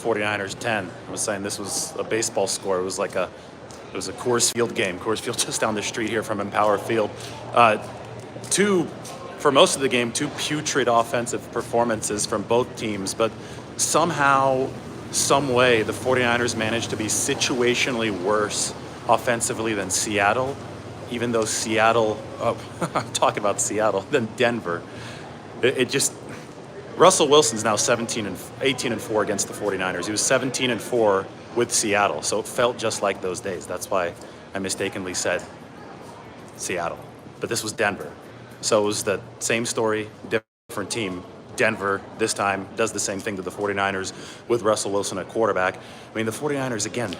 49ers 10. I was saying this was a baseball score. It was a Coors Field game. Coors Field just down the street here from Empower Field. For most of the game, two putrid offensive performances from both teams, but somehow, some way, the 49ers managed to be situationally worse offensively than Seattle, even though I'm talking about Seattle, than Denver. Russell Wilson's now 18-4 against the 49ers. He was 17-4 with Seattle, so it felt just like those days. That's why I mistakenly said Seattle, but this was Denver. So it was the same story, different team. Denver, this time, does the same thing to the 49ers with Russell Wilson at quarterback. I mean, the 49ers, again,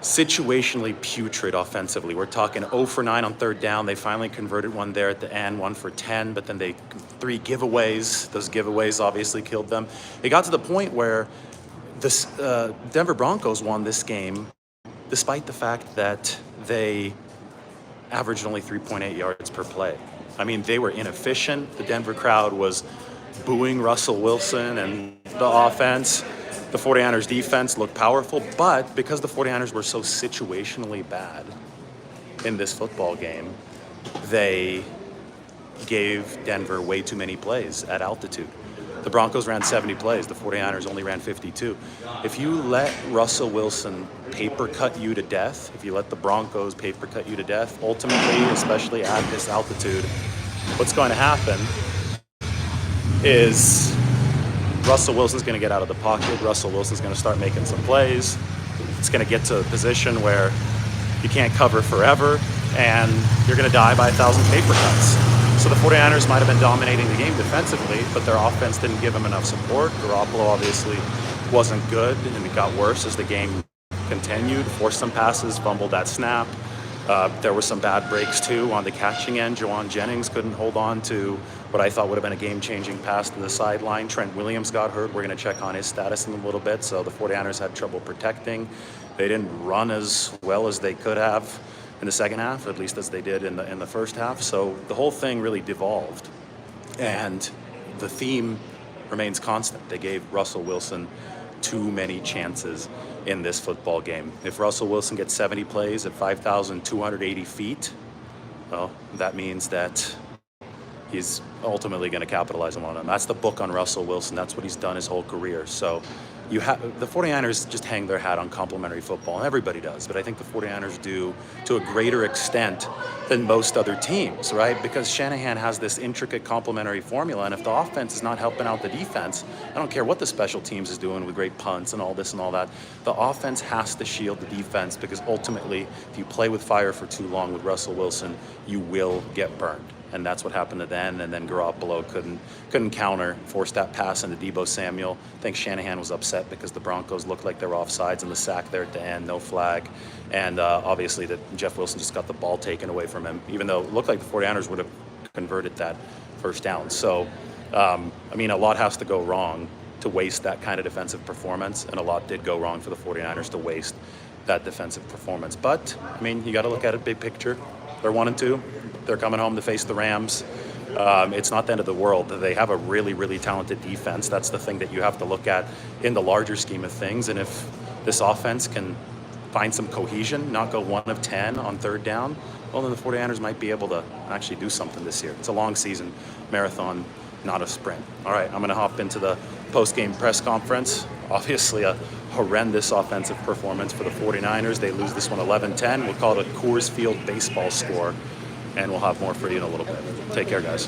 situationally putrid offensively. We're talking 0 for 9 on third down. They finally converted one there at the end, 1 for 10, but then three giveaways. Those giveaways obviously killed them. It got to the point where the Denver Broncos won this game despite the fact that they averaged only 3.8 yards per play. I mean, they were inefficient. The Denver crowd was booing Russell Wilson and the offense. The 49ers defense looked powerful, but because the 49ers were so situationally bad in this football game, they gave Denver way too many plays at altitude. The Broncos ran 70 plays. The 49ers only ran 52. If you let Russell Wilson paper cut you to death, if you let the Broncos paper cut you to death, ultimately, especially at this altitude, what's going to happen is Russell Wilson's going to get out of the pocket. Russell Wilson's going to start making some plays. It's going to get to a position where you can't cover forever, and you're going to die by 1,000 paper cuts. So the 49ers might have been dominating the game defensively, but their offense didn't give them enough support. Garoppolo obviously wasn't good, and it got worse as the game continued. Forced some passes, fumbled that snap. There were some bad breaks, too, on the catching end. Juwan Jennings couldn't hold on to what I thought would have been a game-changing pass to the sideline. Trent Williams got hurt. We're going to check on his status in a little bit. So the 49ers had trouble protecting. They didn't run as well as they could have in the second half, at least as they did in the first half. So the whole thing really devolved. And the theme remains constant. They gave Russell Wilson too many chances in this football game. If Russell Wilson gets 70 plays at 5,280 feet, well, that means that he's ultimately going to capitalize on them. That's the book on Russell Wilson. That's what he's done his whole career. So the 49ers just hang their hat on complimentary football, and everybody does, but I think the 49ers do to a greater extent than most other teams, right? Because Shanahan has this intricate complementary formula, and if the offense is not helping out the defense, I don't care what the special teams is doing with great punts and all this and all that, the offense has to shield the defense, because ultimately, if you play with fire for too long with Russell Wilson, you will get burned. And that's what happened to them. And then Garoppolo couldn't counter, forced that pass into Deebo Samuel. I think Shanahan was upset because the Broncos looked like they were offsides in the sack there at the end, no flag. And obviously that Jeff Wilson just got the ball taken away from him, even though it looked like the 49ers would have converted that first down. So, I mean, a lot has to go wrong to waste that kind of defensive performance, and a lot did go wrong for the 49ers to waste that defensive performance. But, I mean, you got to look at it big picture. They're 1-2. They're coming home to face the Rams. It's not the end of the world. They have a really, really talented defense. That's the thing that you have to look at in the larger scheme of things. And if this offense can find some cohesion, not go 1 of 10 on third down, well, then the 49ers might be able to actually do something this year. It's a long season marathon, not a sprint. All right, I'm going to hop into the post-game press conference. Obviously, a horrendous offensive performance for the 49ers. They lose this one 11-10. We'll call it a Coors Field baseball score, and we'll have more for you in a little bit. Take care, guys.